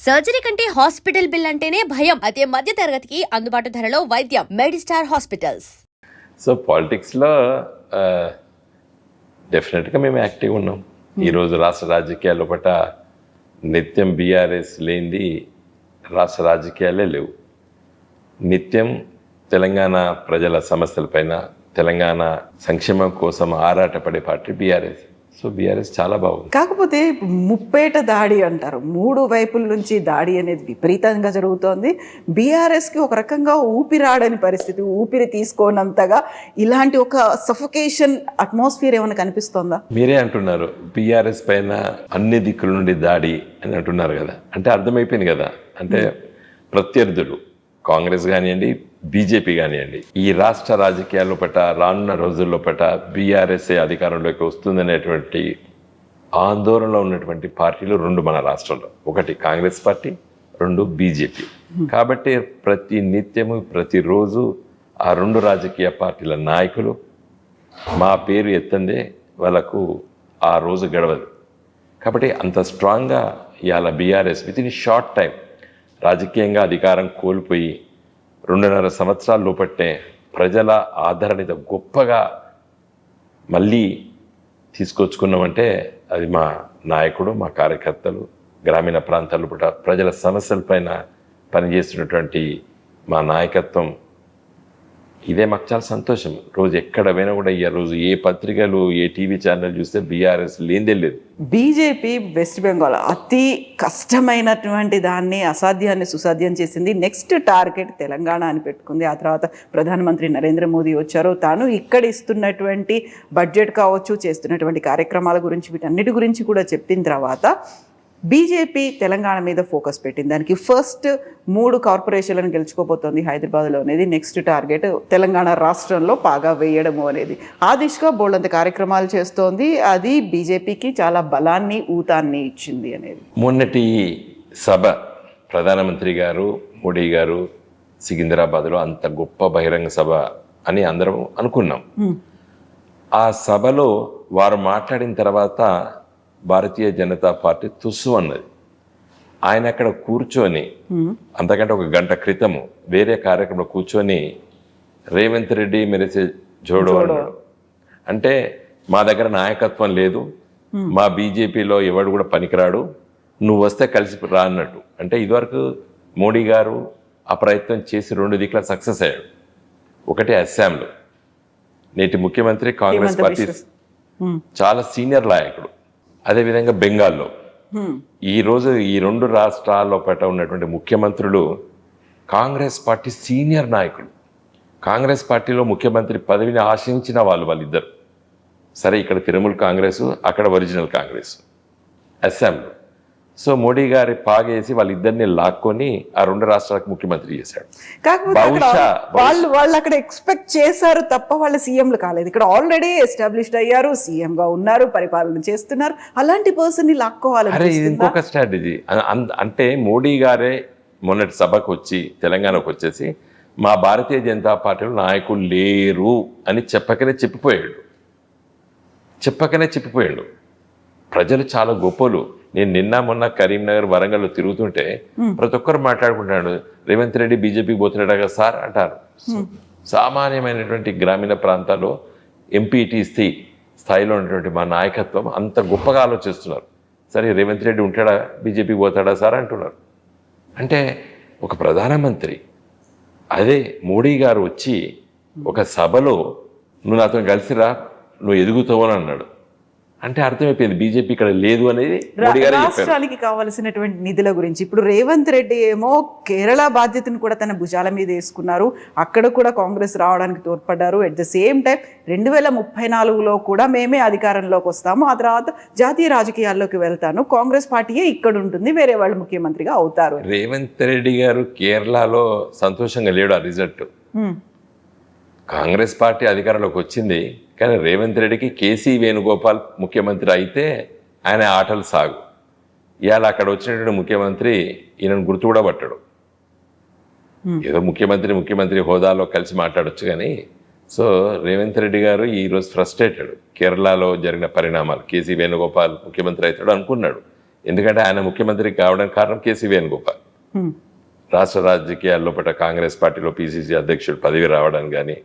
Surgery కంటే hospital bill అంటేనే భయం. అదే మధ్య తరగతికి అందుబాటు ధరలో వైద్యం. Medistar hospitals. సో పాలిటిక్స్లో డెఫినెట్గా మేము యాక్టివ్ ఉన్నాం. ఈరోజు రాష్ట్ర రాజకీయాల పట్ల నిత్యం బీఆర్ఎస్ లేనిది రాష్ట్ర రాజకీయాలే లేవు. నిత్యం తెలంగాణ ప్రజల సమస్యలపైన, తెలంగాణ సంక్షేమం కోసం ఆరాటపడే పార్టీ బీఆర్ఎస్. సో బీఆర్ఎస్ చాలా బాగుంది. కాకపోతే ముప్పేట దాడి అంటారు, మూడు వైపుల నుంచి దాడి అనేది విపరీతంగా జరుగుతోంది. బీఆర్ఎస్కి ఒక రకంగా ఊపిరాడని పరిస్థితి, ఊపిరి తీసుకోనంతగా ఇలాంటి ఒక సఫోకేషన్ అట్మాస్ఫియర్ ఏమైనా కనిపిస్తోందా? మీరే అంటున్నారు బీఆర్ఎస్ పైన అన్ని దిక్కుల నుండి దాడి అని అంటున్నారు కదా. అంటే అర్థమైపోయింది కదా, అంటే ప్రత్యర్థులు కాంగ్రెస్ కానివ్వండి, బీజేపీ కానివ్వండి, ఈ రాష్ట్ర రాజకీయాల పట్ల రానున్న రోజుల్లో పట్ల బీఆర్ఎస్ఏ అధికారంలోకి వస్తుందనేటువంటి ఆందోళనలో ఉన్నటువంటి పార్టీలు రెండు మన రాష్ట్రంలో, ఒకటి కాంగ్రెస్ పార్టీ, రెండు బీజేపీ. కాబట్టి ప్రతి నిత్యము ప్రతిరోజు ఆ రెండు రాజకీయ పార్టీల నాయకులు మా పేరు ఎత్తందే వాళ్ళకు ఆ రోజు గడవదు. కాబట్టి అంత స్ట్రాంగ్గా ఇవాళ BRS with in short time రాజకీయంగా అధికారం కోల్పోయి 2.5 సంవత్సరాల లోపట్నే ప్రజల ఆదరణిత గొప్పగా మళ్ళీ తీసుకొచ్చుకున్నామంటే అది మా నాయకుడు, మా కార్యకర్తలు, గ్రామీణ ప్రాంతాల్లో పుట్ట ప్రజల సమస్యలపైన పనిచేస్తున్నటువంటి మా నాయకత్వం. ఇదే మాకు చాలా సంతోషం. రోజు ఎక్కడ పోయినా కూడా ఈ రోజు ఏ పత్రికలు, ఏ టీవీ ఛానల్ చూస్తే బీఆర్ఎస్ లేనిదే లేదు. బీజేపీ వెస్ట్ బెంగాల్ అతి కష్టమైనటువంటి దాన్ని, అసాధ్యాన్ని సుసాధ్యం చేసింది. నెక్స్ట్ టార్గెట్ తెలంగాణ అని పెట్టుకుంది. ఆ తర్వాత ప్రధానమంత్రి నరేంద్ర మోదీ వచ్చారు. తాను ఇక్కడ ఇస్తున్నటువంటి బడ్జెట్ కావచ్చు, చేస్తున్నటువంటి కార్యక్రమాల గురించి, వీటన్నిటి గురించి కూడా చెప్పిన తర్వాత బీజేపీ తెలంగాణ మీద ఫోకస్ పెట్టింది. దానికి ఫస్ట్ 3 కార్పొరేషన్లను గెలుచుకోబోతోంది హైదరాబాద్లో అనేది నెక్స్ట్ టార్గెట్. తెలంగాణ రాష్ట్రంలో పాగా వేయడము అనేది ఆ దిశగా బోల్డంత కార్యక్రమాలు చేస్తోంది. అది బీజేపీకి చాలా బలాన్ని, ఊతాన్ని ఇచ్చింది అనేది. మొన్నటి సభ ప్రధానమంత్రి గారు, మోడీ గారు సికింద్రాబాద్లో అంత గొప్ప బహిరంగ సభ అని అందరం అనుకున్నాం. ఆ సభలో వారు మాట్లాడిన తర్వాత భారతీయ జనతా పార్టీ తుస్సు అన్నది. ఆయన అక్కడ కూర్చొని, అంతకంటే 1 గంట క్రితము వేరే కార్యక్రమంలో కూర్చొని రేవంత్ రెడ్డి మెరిసే జోడో అన్నాడు. అంటే మా దగ్గర నాయకత్వం లేదు, మా బీజేపీలో ఎవడు కూడా పనికిరాడు, నువ్వు వస్తే కలిసి రా అన్నట్టు. అంటే ఇదివరకు మోడీ గారు ఆ ప్రయత్నం చేసి 2 దిక్కుల సక్సెస్ అయ్యాడు. ఒకటి అస్సాంలో నేటి ముఖ్యమంత్రి కాంగ్రెస్ పార్టీ చాలా సీనియర్ నాయకుడు. అదేవిధంగా బెంగాల్లో ఈరోజు ఈ 2 రాష్ట్రాల్లో పట్ల ఉన్నటువంటి ముఖ్యమంత్రులు కాంగ్రెస్ పార్టీ సీనియర్ నాయకులు. కాంగ్రెస్ పార్టీలో ముఖ్యమంత్రి పదవిని ఆశించిన వాళ్ళిద్దరు. సరే, ఇక్కడ తృణమూల్ కాంగ్రెస్, అక్కడ ఒరిజినల్ కాంగ్రెస్ అస్సాంలో. సో మోడీ గారి పాగేసి వాళ్ళిద్దరిని లాక్కొని ఆ 2 రాష్ట్రాలకు ముఖ్యమంత్రి చేశాడు. కాకపోతే వాళ్ళు అక్కడ ఎక్స్పెక్ట్ చేశారు తప్ప వాళ్ళు సీఎంలు కాలేదు. ఇక్కడ ఆల్రెడీ ఎస్టాబ్లిష్డ్ అయ్యారు, సీఎం గా ఉన్నారు, పరిపాలన చేస్తున్నారు. అలాంటి పర్సన్ ని లాక్కోవాలి. అరే, ఇది ఇంకొక స్ట్రాటజీ. అంటే మోడీ గారే మొన్నటి సభకు వచ్చి తెలంగాణకు వచ్చేసి మా భారతీయ జనతా పార్టీలో నాయకులు లేరు అని చెప్పకనే చెప్పిపోయాడు. ప్రజలు చాలా గొప్పలు. నేను నిన్న మొన్న కరీంనగర్, వరంగల్లో తిరుగుతుంటే ప్రతి ఒక్కరు మాట్లాడుకుంటున్నాడు, రేవంత్ రెడ్డి బీజేపీకి పోతున్నాడు కదా సార్ అంటారు. సామాన్యమైనటువంటి గ్రామీణ ప్రాంతాల్లో ఎంపీటీసీ స్థాయిలో ఉన్నటువంటి మా నాయకత్వం అంత గొప్పగా ఆలోచిస్తున్నారు. సరే, రేవంత్ రెడ్డి ఉంటాడా, బీజేపీకి పోతాడా సార్ అంటున్నారు. అంటే ఒక ప్రధానమంత్రి, అదే మోడీ గారు వచ్చి ఒక సభలో నువ్వు నాతో కలిసిరా, నువ్వు ఎదుగుతావు అని అన్నాడు. అంటే అర్థమైపోయింది బీజేపీ ఇక్కడ లేదు అనేది. రాష్ట్రానికి కావాల్సినటువంటి నిధుల గురించి ఇప్పుడు రేవంత్ రెడ్డి ఏమో కేరళ బాధ్యతను కూడా తన భుజాల మీద వేసుకున్నారు. అక్కడ కూడా కాంగ్రెస్ రావడానికి తోడ్పడ్డారు. ఎట్ ద సేమ్ టైం 2034లో కూడా మేమే అధికారంలోకి వస్తాము, ఆ తర్వాత జాతీయ రాజకీయాల్లోకి వెళ్తాను, కాంగ్రెస్ పార్టీయే ఇక్కడ ఉంటుంది, వేరే వాళ్ళు ముఖ్యమంత్రిగా అవుతారు. రేవంత్ రెడ్డి గారు కేరళలో సంతోషంగా లేడు. ఆ రిజల్ట్ కాంగ్రెస్ పార్టీ అధికారంలోకి వచ్చింది, కానీ రేవంత్ రెడ్డికి కేసీ వేణుగోపాల్ ముఖ్యమంత్రి అయితే ఆయన ఆటలు సాగు. ఇవాళ అక్కడ వచ్చినటువంటి ముఖ్యమంత్రి ఈయనను గుర్తు కూడా పట్టాడు. ఏదో ముఖ్యమంత్రి హోదాలో కలిసి మాట్లాడొచ్చు కానీ. సో రేవంత్ రెడ్డి గారు ఈరోజు ఫ్రస్ట్రేటెడ్. కేరళలో జరిగిన పరిణామాలు, కేసీ వేణుగోపాల్ ముఖ్యమంత్రి అవుతాడు అనుకున్నాడు. ఎందుకంటే ఆయన ముఖ్యమంత్రి కావడానికి కారణం కేసీ వేణుగోపాల్. రాష్ట్ర రాజకీయాల్లో పట్ల కాంగ్రెస్ పార్టీలో పిసిసి అధ్యక్షుడు పదవి రావడానికి కానీ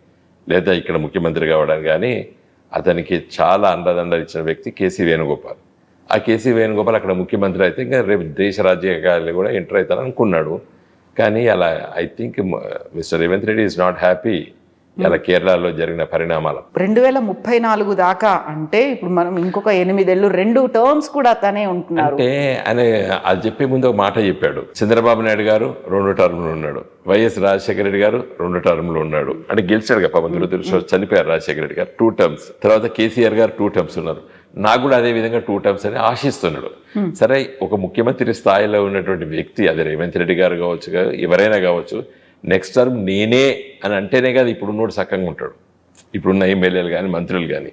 లేదా ఇక్కడ ముఖ్యమంత్రి కావడానికి కానీ అతనికి చాలా అండదండలు ఇచ్చిన వ్యక్తి కేసీ వేణుగోపాల్. ఆ కేసీ వేణుగోపాల్ అక్కడ ముఖ్యమంత్రి అయితే ఇంకా రేపు దేశ రాజకీయాలు కూడా ఎంటర్ అవుతారని అనుకున్నాడు. కానీ అలా I think mister Revanth Reddy is not happy ఇలా కేరళలో జరిగిన పరిణామాలు. 2034 దాకా అంటే ఇప్పుడు మనం ఇంకొక 8 ఏళ్ళు 2 టర్మ్స్ కూడా తనే ఉంటున్నారు అంటే ఆయన అది చెప్పే ముందు ఒక మాట చెప్పాడు. చంద్రబాబు నాయుడు గారు 2 టర్ములు ఉన్నాడు, వైఎస్ రాజశేఖర రెడ్డి గారు 2 టర్ములు ఉన్నాడు. అంటే గెలిచాడు కదా, పాపం దురదృష్టం చనిపోయారు రాజశేఖర రెడ్డి గారు 2 టర్మ్స్. తర్వాత కేసీఆర్ గారు 2 టర్మ్స్ ఉన్నారు. నాకు కూడా అదే విధంగా 2 టర్మ్స్ అని ఆశిస్తున్నాడు. సరే, ఒక ముఖ్యమంత్రి స్థాయిలో ఉన్నటువంటి వ్యక్తి, అది రేవంత్ రెడ్డి గారు కావచ్చు, ఎవరైనా కావచ్చు, నెక్స్ట్ టర్మ్ నేనే అని అంటేనే కదా ఇప్పుడున్నోడు సక్కంగా ఉంటాడు. ఇప్పుడున్న ఎమ్మెల్యేలు కానీ మంత్రులు కానీ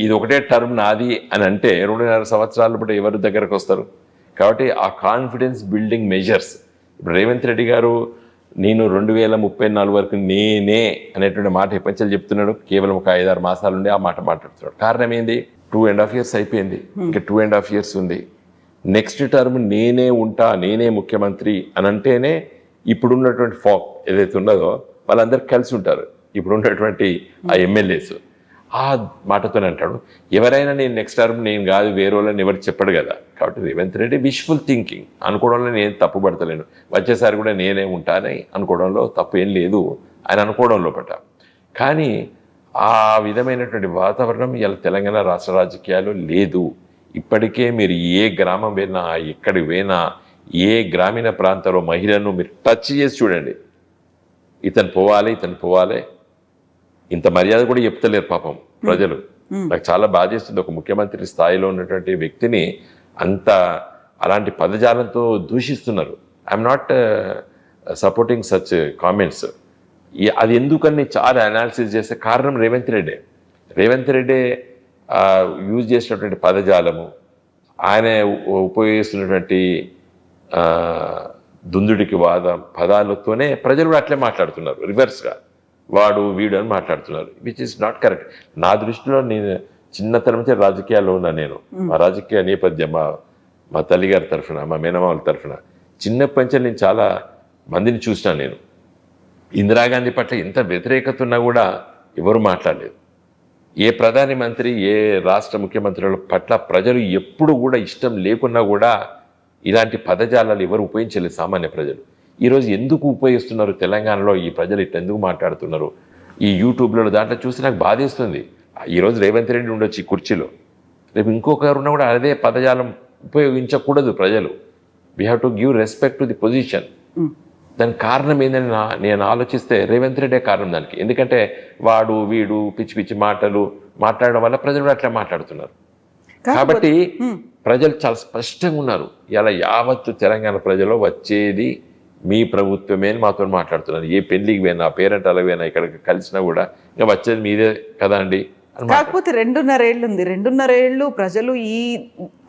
ఇది ఒకటే టర్మ్ నాది అని అంటే 2.5 సంవత్సరాలు బట్టి ఎవరి దగ్గరకు వస్తారు? కాబట్టి ఆ కాన్ఫిడెన్స్ బిల్డింగ్ మెజర్స్ ఇప్పుడు రేవంత్ రెడ్డి గారు నేను 2034 వరకు నేనే అనేటువంటి మాట ఎప్పటికీ చెప్తున్నాడు. కేవలం ఒక 5-6 మాసాల నుండి ఆ మాట మాట్లాడుతున్నాడు. కారణం ఏంది? 2.5 years అయిపోయింది, ఇంకా 2.5 years ఉంది. నెక్స్ట్ టర్మ్ నేనే ఉంటా, నేనే ముఖ్యమంత్రి అని అంటేనే ఇప్పుడున్నటువంటి ఫామ్ ఏదైతే ఉన్నదో వాళ్ళందరూ కలిసి ఉంటారు. ఇప్పుడున్నటువంటి ఆ ఎమ్మెల్యేస్ ఆ మాటతోనే అంటాడు. ఎవరైనా నేను నెక్స్ట్ టర్మ్ నేను కాదు వేరే వాళ్ళని ఎవరికి చెప్పడు కదా. కాబట్టి రేవంత్ రెడ్డి విష్ఫుల్ థింకింగ్ అనుకోవడంలో నేను తప్పు పడతలేను. వచ్చేసారి కూడా నేనే ఉంటానని అనుకోవడంలో తప్పు ఏం లేదు ఆయన అనుకోవడంలో పట్ట. కానీ ఆ విధమైనటువంటి వాతావరణం ఇలా తెలంగాణ రాష్ట్ర రాజకీయాలు లేదు. ఇప్పటికే మీరు ఏ గ్రామం పోయినా, ఎక్కడికి పోయినా, ఏ గ్రామీణ ప్రాంతంలో మహిళలను మీరు టచ్ చేసి చూడండి, ఇతను పోవాలి ఇంత మర్యాద కూడా చెప్తలేరు పాపం ప్రజలు. నాకు చాలా బాధేస్తుంది, ఒక ముఖ్యమంత్రి స్థాయిలో ఉన్నటువంటి వ్యక్తిని అంత అలాంటి పదజాలంతో దూషిస్తున్నారు. I'm not supporting such comments. అది ఎందుకని చాలా అనాలిసిస్ చేస్తే కారణం రేవంత్ రెడ్డి యూజ్ చేసినటువంటి పదజాలము, ఆయన ఉపయోగిస్తున్నటువంటి దుందుడికి పదాలతోనే ప్రజలు కూడా అట్లే మాట్లాడుతున్నారు. రివర్స్గా వాడు వీడు అని మాట్లాడుతున్నారు, విచ్ ఇస్ నాట్ కరెక్ట్. నా దృష్టిలో నేను చిన్నతనం నుంచి రాజకీయాల్లో ఉన్నా. నేను మా రాజకీయ నేపథ్యం మా తల్లిగారి తరఫున, మా మేనమామల తరఫున చిన్నప్పటి నుంచి నేను చాలా మందిని చూసినా. నేను ఇందిరాగాంధీ పట్ల ఎంత వ్యతిరేకత ఉన్నా కూడా ఎవరు మాట్లాడలేదు. ఏ ప్రధాని మంత్రి, ఏ రాష్ట్ర ముఖ్యమంత్రుల పట్ల ప్రజలు ఎప్పుడు కూడా ఇష్టం లేకున్నా కూడా ఇలాంటి పదజాలాలు ఎవరు ఉపయోగించలేదు సామాన్య ప్రజలు. ఈరోజు ఎందుకు ఉపయోగిస్తున్నారు తెలంగాణలో ఈ ప్రజలు ఇట్లా ఎందుకు మాట్లాడుతున్నారు? ఈ యూట్యూబ్లలో దాంట్లో చూసి నాకు బాధేస్తుంది. ఈరోజు రేవంత్ రెడ్డి ఉండొచ్చు ఈ కుర్చీలో, రేపు ఇంకొకరున్నా కూడా అదే పదజాలం ఉపయోగించకూడదు ప్రజలు. We have to give respect to the position. దానికి కారణం ఏందని నేను ఆలోచిస్తే రేవంత్ రెడ్డే కారణం దానికి. ఎందుకంటే వాడు వీడు పిచ్చి పిచ్చి మాటలు మాట్లాడడం వల్ల ప్రజలు కూడా అట్లా మాట్లాడుతున్నారు. కాబట్టి ప్రజలు చాలా స్పష్టంగా ఉన్నారు. ఇలా యావత్తు తెలంగాణ ప్రజలు వచ్చేది మీ ప్రభుత్వమే అని మాతో మాట్లాడుతున్నారు. ఏ పెళ్లికి పోయినా, పేరెంట్ అలా పోయినా, ఇక్కడికి కలిసినా కూడా ఇంకా వచ్చేది మీదే కదా అండి. కాకపోతే 2.5 ఏళ్ళు ఉంది. 2.5 ఏళ్ళు ప్రజలు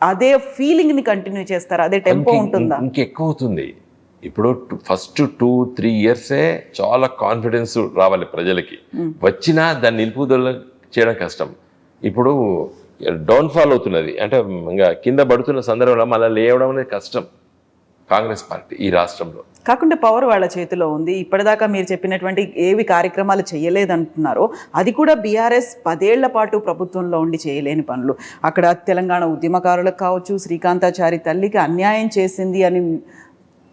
అదే ఫీలింగ్ ని కంటిన్యూ చేస్తారు, అదే టెంపో ఉంటుందా? ఇంకెక్కువ అవుతుంది. ఇప్పుడు ఫస్ట్ 2-3 yearsే చాలా కాన్ఫిడెన్స్ రావాలి ప్రజలకి. వచ్చినా దాన్ని నిలుపుదల చేయడం కష్టం. ఇప్పుడు డౌన్ఫాల్ అవుతున్నది అంటే ఇంకా కింద పడుతున్న సందర్భంలో మళ్ళీ లేవడం అనేది కష్టం కాంగ్రెస్ పార్టీ ఈ రాష్ట్రంలో. కాకుండా పవర్ వాళ్ళ చేతిలో ఉంది. ఇప్పటిదాకా మీరు చెప్పినటువంటి ఏవి కార్యక్రమాలు చేయలేదంటున్నారో అది కూడా బీఆర్ఎస్ 10 ఏళ్ల పాటు ప్రభుత్వంలో ఉండి చేయలేని పనులు. అక్కడ తెలంగాణ ఉద్యమకారులకు కావచ్చు, శ్రీకాంతాచారి తల్లికి అన్యాయం చేసింది అని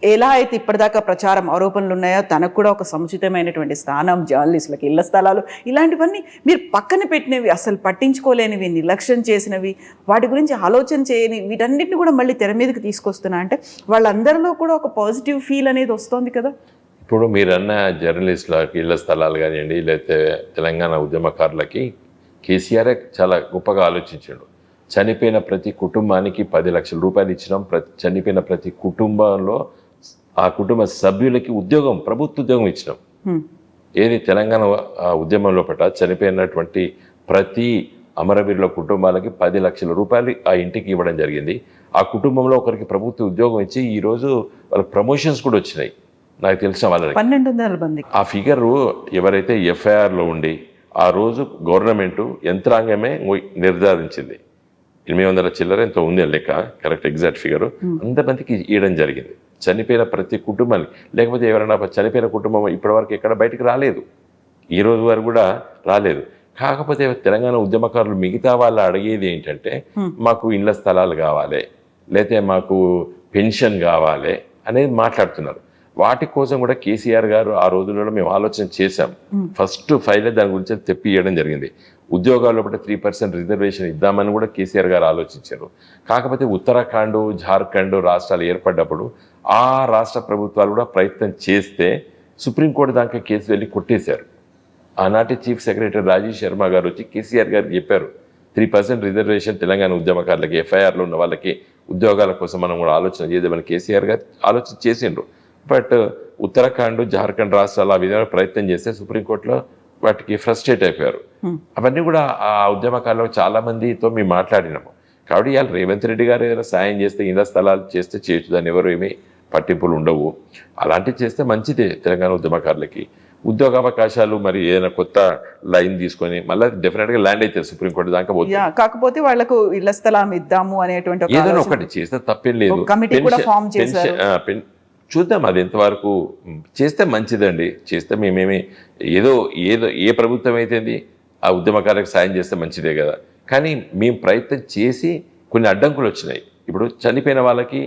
ఎలా అయితే ఇప్పటిదాకా ప్రచారం ఆరోపణలు ఉన్నాయో తనకు కూడా ఒక సముచితమైనటువంటి స్థానం, జర్నలిస్టులకు ఇళ్ల స్థలాలు, ఇలాంటివన్నీ మీరు పక్కన పెట్టినవి, అసలు పట్టించుకోలేనివి, నిర్లక్ష్యం చేసినవి, వాటి గురించి ఆలోచన చేయని వీటన్నిటిని కూడా మళ్ళీ తెర మీదకి తీసుకొస్తున్నా అంటే వాళ్ళందరిలో కూడా ఒక పాజిటివ్ ఫీల్ అనేది వస్తుంది కదా. ఇప్పుడు మీరన్న జర్నలిస్టులకి ఇళ్ల స్థలాలు కానివ్వండి, లేకపోతే తెలంగాణ ఉద్యమకారులకి కేసీఆర్ చాలా గొప్పగా ఆలోచించాడు. చనిపోయిన ప్రతి కుటుంబానికి 10 లక్షల రూపాయలు ఇచ్చినాం. చనిపోయిన ప్రతి కుటుంబంలో ఆ కుటుంబ సభ్యులకి ఉద్యోగం, ప్రభుత్వ ఉద్యోగం ఇచ్చినాం. ఏది తెలంగాణ ఉద్యమంలో పట్ల చనిపోయినటువంటి ప్రతి అమరవీరుల కుటుంబాలకి 10 లక్షల రూపాయలు ఆ ఇంటికి ఇవ్వడం జరిగింది. ఆ కుటుంబంలో ఒకరికి ప్రభుత్వ ఉద్యోగం ఇచ్చి ఈరోజు వాళ్ళకి ప్రమోషన్స్ కూడా వచ్చినాయి. నాకు తెలిసిన వాళ్ళకి 1200 మంది. ఆ ఫిగర్ ఎవరైతే ఎఫ్ఐఆర్లో ఉండి ఆ రోజు గవర్నమెంట్ యంత్రాంగమే నిర్ధారించింది. 800 చిల్లర ఎంతో ఉంది లెక్క, కరెక్ట్ ఎగ్జాక్ట్ ఫిగర్. అంతమందికి ఇవ్వడం జరిగింది. చనిపోయిన ప్రతి కుటుంబానికి, లేకపోతే ఎవరైనా చనిపోయిన కుటుంబం ఇప్పటివరకు ఎక్కడ బయటకు రాలేదు, ఈ రోజు వరకు కూడా రాలేదు. కాకపోతే తెలంగాణ ఉద్యమకారులు మిగతా వాళ్ళు అడిగేది ఏంటంటే మాకు ఇళ్ల స్థలాలు కావాలి, లేకపోతే మాకు పెన్షన్ కావాలి అనేది మాట్లాడుతున్నారు. వాటి కోసం కూడా కేసీఆర్ గారు ఆ రోజుల్లో మేము ఆలోచన చేశాం. ఫస్ట్ ఫైలే దాని గురించి తెప్పి ఇవ్వడం జరిగింది. ఉద్యోగాల్లో కూడా 3% రిజర్వేషన్ ఇద్దామని కూడా కేసీఆర్ గారు ఆలోచించారు. కాకపోతే ఉత్తరాఖండ్, జార్ఖండ్ రాష్ట్రాలు ఏర్పడ్డప్పుడు ఆ రాష్ట్ర ప్రభుత్వాలు కూడా ప్రయత్నం చేస్తే సుప్రీంకోర్టు దాకా కేసు వెళ్ళి కొట్టేశారు. ఆనాటి చీఫ్ సెక్రటరీ రాజీవ్ శర్మ గారు వచ్చి కేసీఆర్ గారికి చెప్పారు, 3% రిజర్వేషన్ తెలంగాణ ఉద్యమకారులకి, ఎఫ్ఐఆర్లో ఉన్న వాళ్ళకి ఉద్యోగాల కోసం మనం కూడా ఆలోచన చేద్దామని కేసీఆర్ గారు ఆలోచన చేసిండ్రు. బట్ ఉత్తరాఖండ్, జార్ఖండ్ రాష్ట్రాలు ఆ విధంగా ప్రయత్నం చేస్తే సుప్రీంకోర్టులో వాటికి ఫ్రస్ట్రేట్ అయిపోయారు. అవన్నీ కూడా ఆ ఉద్యమకారులో చాలా మందితో మేము మాట్లాడినాము. కాబట్టి ఇవాళ రేవంత్ రెడ్డి గారు ఏదైనా సాయం చేస్తే, ఇళ్ల స్థలాలు చేస్తే చేయొచ్చు, దాన్ని ఎవరు ఏమీ పట్టింపులు ఉండవు. అలాంటివి చేస్తే మంచిదే తెలంగాణ ఉద్యమకారులకి. ఉద్యోగ అవకాశాలు మరి ఏదైనా కొత్త లైన్ తీసుకొని మళ్ళీ డెఫినెట్గా ల్యాండ్ అయితే సుప్రీంకోర్టు దాకా పోతుంది. కాకపోతే వాళ్ళకు ఇళ్ల స్థలం ఇద్దాము అనేటువంటి ఒక ఏదైనా ఆలోచన. ఒకటి చేస్తే తప్పేం లేదు. కమిటీ కూడా ఫామ్ చేశారు. చూద్దాం అది ఎంతవరకు చేస్తే మంచిదండి. చేస్తే మేమేమి ఏదో ఏ ప్రభుత్వం అయితేంది ఆ ఉద్యమకారులకు సాయం చేస్తే మంచిదే కదా. కానీ మేము ప్రయత్నం చేసి కొన్ని అడ్డంకులు వచ్చినాయి. ఇప్పుడు చనిపోయిన వాళ్ళకి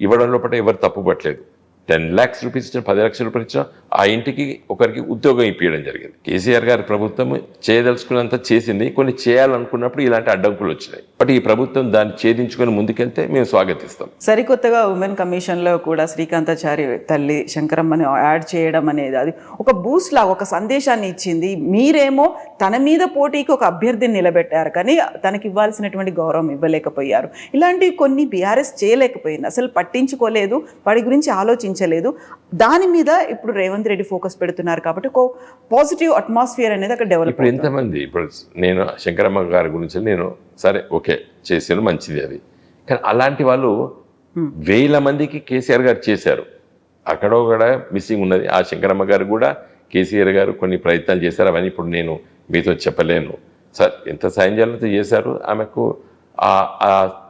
ఇవ్వడం లోపల ఎవరు తప్పు పట్టలేదు. 10 lakhs రూపీస్ ఇచ్చిన, 10 లక్షల రూపాయలు ఇచ్చిన ఆ ఇంటికి ఒకరికి ఉద్యోగం ఇప్పించడం జరిగింది. కేసీఆర్ గారి ప్రభుత్వం చేయదలుచుకున్నంత చేసింది. కొన్ని చేయాలనుకున్నప్పుడు ఇలాంటి అడ్డంకులు వచ్చినాయి. బట్ ఈ ప్రభుత్వం దాన్ని ఛేదించుకొని ముందుకెళ్తే మేము స్వాగతిస్తాం. సరికొత్తగా ఉమెన్ కమిషన్లో కూడా శ్రీకాంతాచారి తల్లి శంకరమ్మని యాడ్ చేయడం అనేది అది ఒక బూస్ట్ లాగా ఒక సందేశాన్ని ఇచ్చింది. మీరేమో తన మీద పోటీకి ఒక అభ్యర్థిని నిలబెట్టారు, కానీ తనకి ఇవ్వాల్సినటువంటి గౌరవం ఇవ్వలేకపోయారు. ఇలాంటివి కొన్ని బీఆర్ఎస్ చేయలేకపోయింది, అసలు పట్టించుకోలేదు, వాటి గురించి ఆలోచించలేదు. దాని మీద ఇప్పుడు రేవంత్ రెడ్డి ఫోకస్ పెడుతున్నారు కాబట్టి ఒక పాజిటివ్ అట్మాస్ఫియర్ అనేది అక్కడ డెవలప్. ఇప్పుడు ఎంతమంది, ఇప్పుడు నేను శంకరమ్మ గారి గురించి నేను సరే ఓకే చేసాను, మంచిది అది. కానీ అలాంటి వాళ్ళు 1000 మందికి కేసీఆర్ గారు చేశారు. అక్కడ కూడా మిస్సింగ్ ఉన్నది. ఆ శంకరమ్మ గారు కూడా కేసీఆర్ గారు కొన్ని ప్రయత్నాలు చేశారు. అవన్నీ ఇప్పుడు నేను మీతో చెప్పలేను. సార్ ఎంత సాయం చేయాలంటే చేశారు. ఆమెకు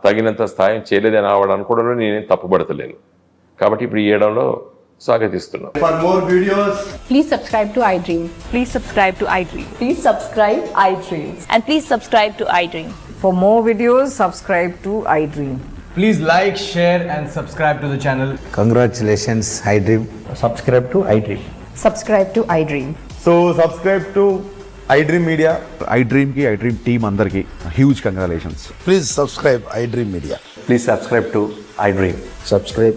తగినంత సాయం చేయలేదని అవడానికి నేనేం తప్పుపడతలేను. కాబట్టి ఇప్పుడు ఈ ఏడంలో స్వాగతిస్తున్నాం. For more videos, Please subscribe to iDream. Please subscribe to iDream. Please subscribe iDream. And please subscribe to iDream. For more videos, subscribe to iDream. please like, share and subscribe to the channel. Congratulations, iDream. Subscribe to iDream. Subscribe to iDream. So subscribe to iDream Media. iDream team andarki huge congratulations. Please subscribe iDream Media. Please subscribe to iDream. Subscribe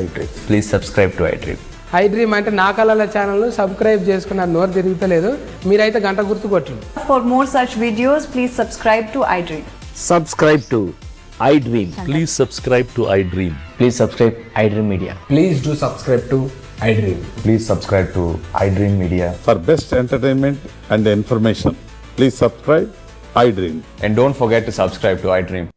iDream. Please subscribe to iDream. iDream అంటే నా కళల ఛానల్ను subscribe చేసుకున్న నోరు తిరుగుతలేదు, మీరైతే గంట గుర్తు కొట్టండి. For more such videos, please subscribe to iDream. Subscribe to iDream. Please subscribe to iDream. Please subscribe iDream Media. Please do subscribe to iDream. Please subscribe to iDream Media. For best entertainment and information, please subscribe iDream. And don't forget to subscribe to iDream.